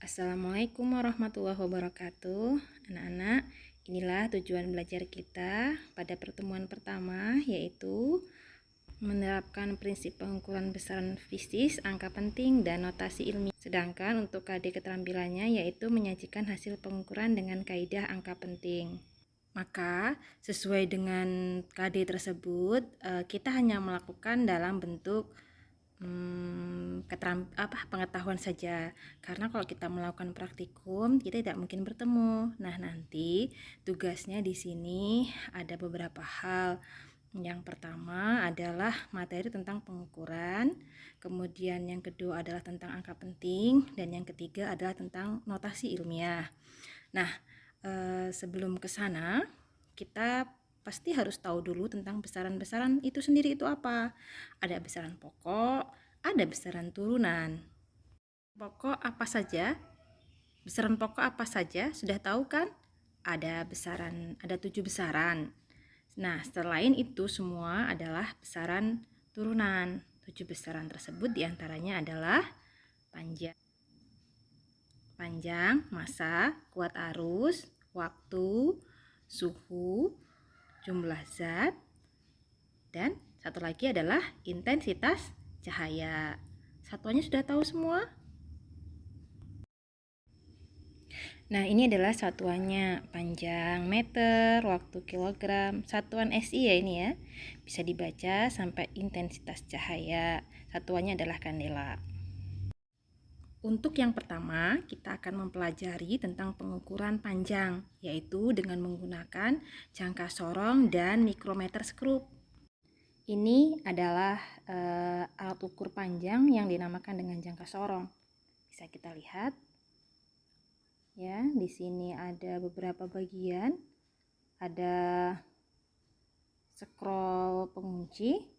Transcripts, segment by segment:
Assalamualaikum warahmatullahi wabarakatuh. Anak-anak, inilah tujuan belajar kita pada pertemuan pertama, yaitu menerapkan prinsip pengukuran besaran fisik, angka penting, dan notasi ilmiah. Sedangkan untuk KD keterampilannya yaitu menyajikan hasil pengukuran dengan kaidah angka penting. Maka sesuai dengan KD tersebut, kita hanya melakukan dalam bentuk pengetahuan saja, karena kalau kita melakukan praktikum kita tidak mungkin bertemu. Nah, nanti tugasnya di sini ada beberapa hal. Yang pertama adalah materi tentang pengukuran, kemudian yang kedua adalah tentang angka penting, dan yang ketiga adalah tentang notasi ilmiah. Nah, sebelum ke sana kita pasti harus tahu dulu tentang besaran-besaran itu sendiri itu apa. Ada besaran pokok, ada besaran turunan. Pokok apa saja? Besaran pokok apa saja? Sudah tahu kan? Ada 7 besaran. Nah, selain itu semua adalah besaran turunan. 7 besaran tersebut diantaranya adalah panjang, massa, kuat arus, waktu, suhu, jumlah zat, dan satu lagi adalah intensitas cahaya. Satuannya sudah tahu semua? Nah, ini adalah satuannya, panjang meter, waktu kilogram, satuan SI ya ini ya. Bisa dibaca sampai intensitas cahaya. Satuannya adalah kandela. Untuk yang pertama, kita akan mempelajari tentang pengukuran panjang, yaitu dengan menggunakan jangka sorong dan mikrometer skrup. Ini adalah alat ukur panjang yang dinamakan dengan jangka sorong. Bisa kita lihat. Ya, di sini ada beberapa bagian. Ada scroll pengunci.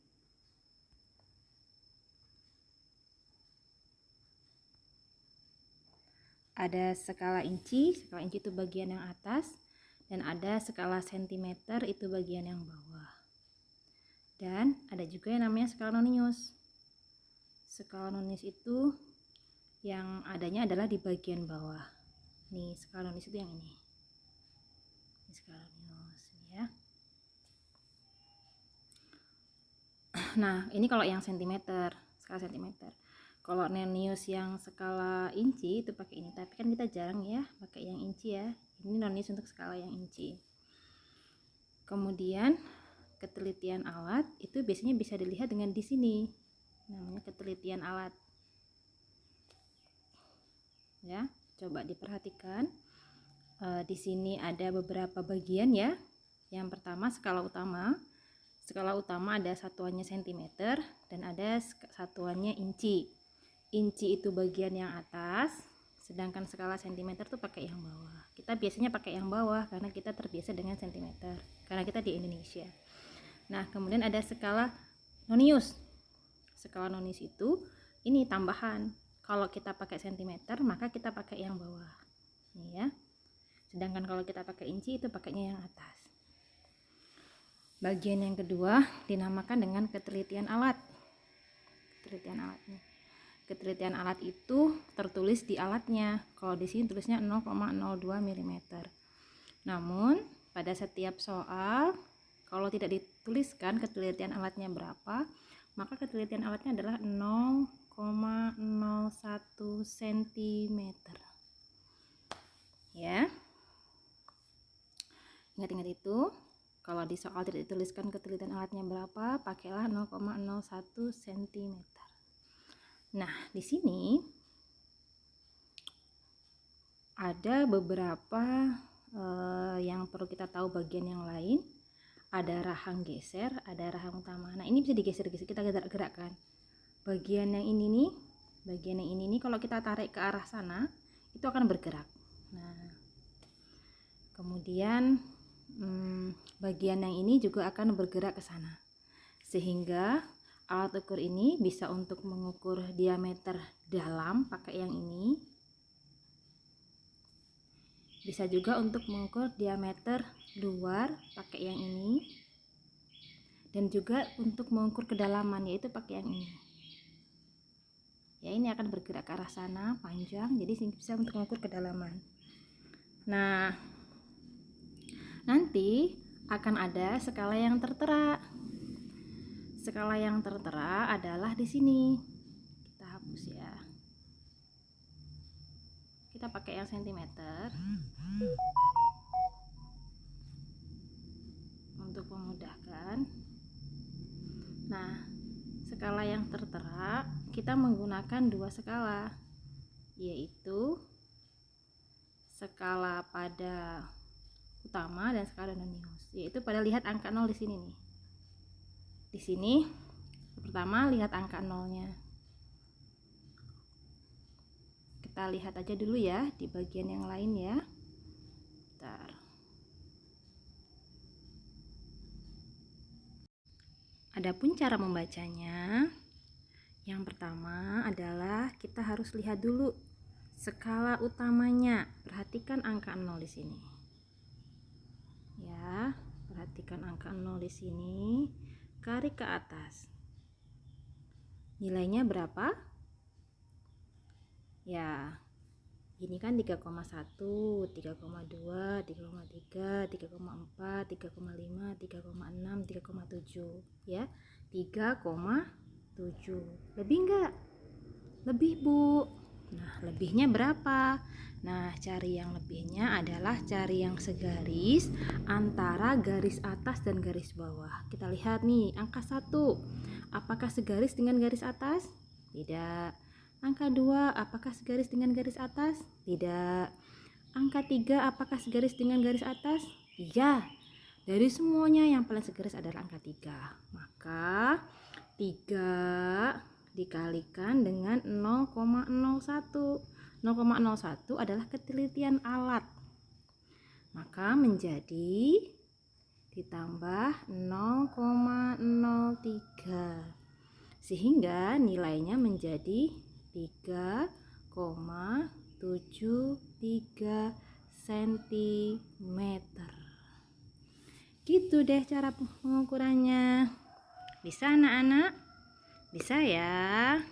Ada skala inci itu bagian yang atas, dan ada skala sentimeter itu bagian yang bawah. Dan ada juga yang namanya skala nonius. Skala nonius itu yang adanya adalah di bagian bawah. Nih, skala nonius itu yang ini. Ini skala nonius ya. Nah, ini kalau yang sentimeter, skala sentimeter. Kalau nonius yang skala inci itu pakai ini, tapi kan kita jarang ya pakai yang inci ya. Ini nonius untuk skala yang inci. Kemudian ketelitian alat itu biasanya bisa dilihat dengan di sini. Namanya ketelitian alat. Ya, coba diperhatikan. Di sini ada beberapa bagian ya. Yang pertama skala utama. Skala utama ada satuannya sentimeter dan ada satuannya inci. Inci itu bagian yang atas, sedangkan skala sentimeter tuh pakai yang bawah. Kita biasanya pakai yang bawah karena kita terbiasa dengan sentimeter, karena kita di Indonesia. Nah, kemudian ada skala nonius. Skala nonius itu ini tambahan. Kalau kita pakai sentimeter, maka kita pakai yang bawah. Nih ya. Sedangkan kalau kita pakai inci itu pakainya yang atas. Bagian yang kedua dinamakan dengan ketelitian alat. Ketelitian alatnya. Ketelitian alat itu tertulis di alatnya. Kalau di sini tulisnya 0,02 mm. Namun, pada setiap soal kalau tidak dituliskan ketelitian alatnya berapa, maka ketelitian alatnya adalah 0,01 cm. Ya. Ingat-ingat itu. Kalau di soal tidak dituliskan ketelitian alatnya berapa, pakailah 0,01 cm. Nah, di sini ada beberapa yang perlu kita tahu bagian yang lain. Ada rahang geser, ada rahang utama. Nah, ini bisa digeser-geser, kita gerak-gerakkan. Bagian yang ini nih, kalau kita tarik ke arah sana, itu akan bergerak. Nah, kemudian bagian yang ini juga akan bergerak ke sana. Sehingga alat ukur ini bisa untuk mengukur diameter dalam pakai yang ini. Bisa juga untuk mengukur diameter luar pakai yang ini. Dan juga untuk mengukur kedalaman, yaitu pakai yang ini. Ya, ini akan bergerak ke arah sana panjang, jadi bisa untuk mengukur kedalaman. Nah, nanti akan ada skala yang tertera. Skala yang tertera adalah di sini. Kita hapus ya. Kita pakai yang sentimeter untuk memudahkan. Nah, skala yang tertera kita menggunakan dua skala, yaitu skala pada utama dan skala nonius. Yaitu pada lihat angka 0 di sini nih. Di sini pertama lihat angka 0-nya. Kita lihat aja dulu ya di bagian yang lain ya. Bentar. Adapun cara membacanya, yang pertama adalah kita harus lihat dulu skala utamanya. Perhatikan angka 0 di sini. Ya, perhatikan angka 0 di sini. Tarik ke atas. Nilainya berapa? Ya, ini kan 3,1, 3,2, 3,3, 3,4, 3,5, 3,6, 3,7 ya. 3,7. Lebih enggak? Lebih, Bu. Nah, lebihnya berapa? Nah, cari yang lebihnya adalah cari yang segaris antara garis atas dan garis bawah. Kita lihat nih, angka 1. Apakah segaris dengan garis atas? Tidak. Angka 2, apakah segaris dengan garis atas? Tidak. Angka 3, apakah segaris dengan garis atas? Iya. Dari semuanya yang paling segaris adalah angka 3. Maka 3 dikalikan dengan 0,01. 0,01 adalah ketelitian alat. Maka menjadi ditambah 0,03. Sehingga nilainya menjadi 3,73 cm. Gitu deh cara pengukurannya. Bisa anak-anak? Bisa ya.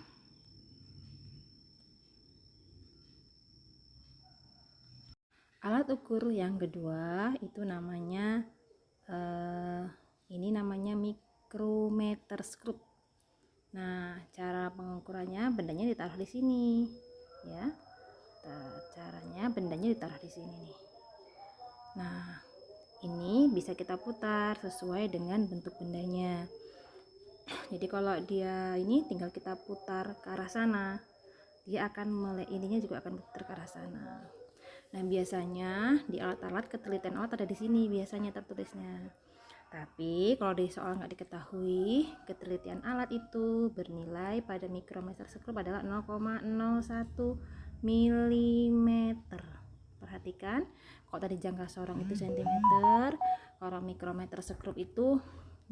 Alat ukur yang kedua itu namanya ini namanya micrometer scope. Nah, cara pengukurannya bendanya ditaruh di sini ya. Caranya bendanya ditaruh di sini nih. Nah, ini bisa kita putar sesuai dengan bentuk bendanya. Jadi kalau dia ini tinggal kita putar ke arah sana, dia akan ininya juga akan putar ke arah sana. Nah, biasanya di alat-alat ketelitian alat ada di sini biasanya tertulisnya. Tapi kalau di soal nggak diketahui, ketelitian alat itu bernilai pada mikrometer scope adalah 0,01 mm. Perhatikan, kalau tadi jangka sorong itu cm, kalau mikrometer scope itu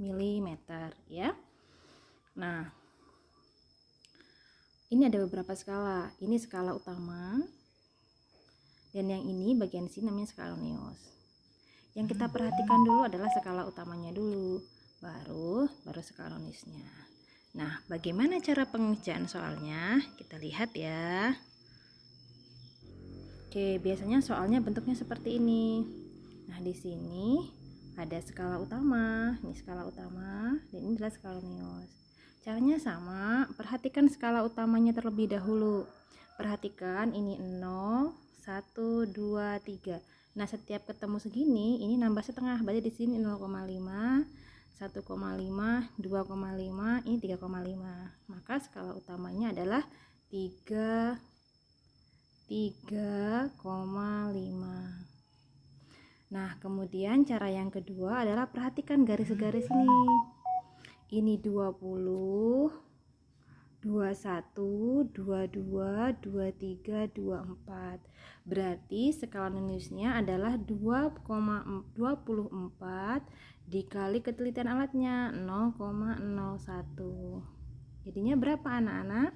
milimeter ya. Nah, ini ada beberapa skala. Ini skala utama, dan yang ini bagian sini namanya skala nonius. Yang kita perhatikan dulu adalah skala utamanya dulu, baru skala noniusnya. Nah, bagaimana cara pengerjaan soalnya? Kita lihat ya. Oke, biasanya soalnya bentuknya seperti ini. Nah, di sini ada skala utama, ini skala utama, dan ini adalah skala nonius. Caranya sama, perhatikan skala utamanya terlebih dahulu. Perhatikan ini 0, 1, 2, 3. Nah, setiap ketemu segini, ini nambah setengah. Berarti di sini 0,5, 1,5, 2,5, ini 3,5. Maka skala utamanya adalah 3,5. Nah, kemudian cara yang kedua adalah perhatikan garis-garis ini. Ini 20, 21, 22, 23, 24. Berarti skala noniusnya adalah 2,24 dikali ketelitian alatnya 0,01. Jadinya berapa anak-anak?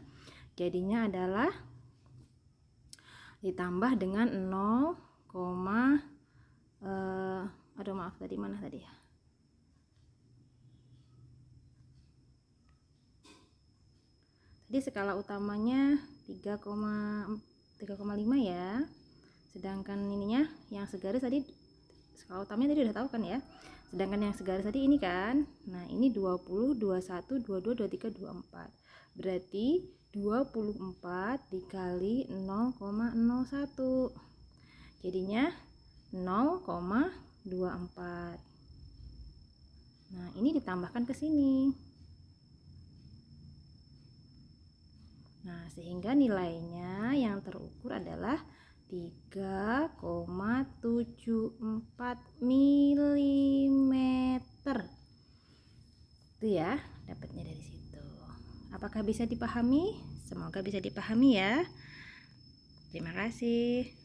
Jadinya adalah ditambah dengan 0, aduh maaf tadi mana tadi ya? Tadi Jadi skala utamanya 3,5 ya. Sedangkan ininya yang segaris tadi, skala utamanya tadi udah tahu kan ya. Sedangkan yang segaris tadi ini kan. Nah, ini 20, 21, 22, 23, 24. Berarti 24 dikali 0,01. Jadinya 0,24. Nah, ini ditambahkan ke sini. Nah, sehingga nilainya yang terukur adalah 3,74 mm. Itu ya, dapatnya dari situ. Apakah bisa dipahami? Semoga bisa dipahami ya. Terima kasih.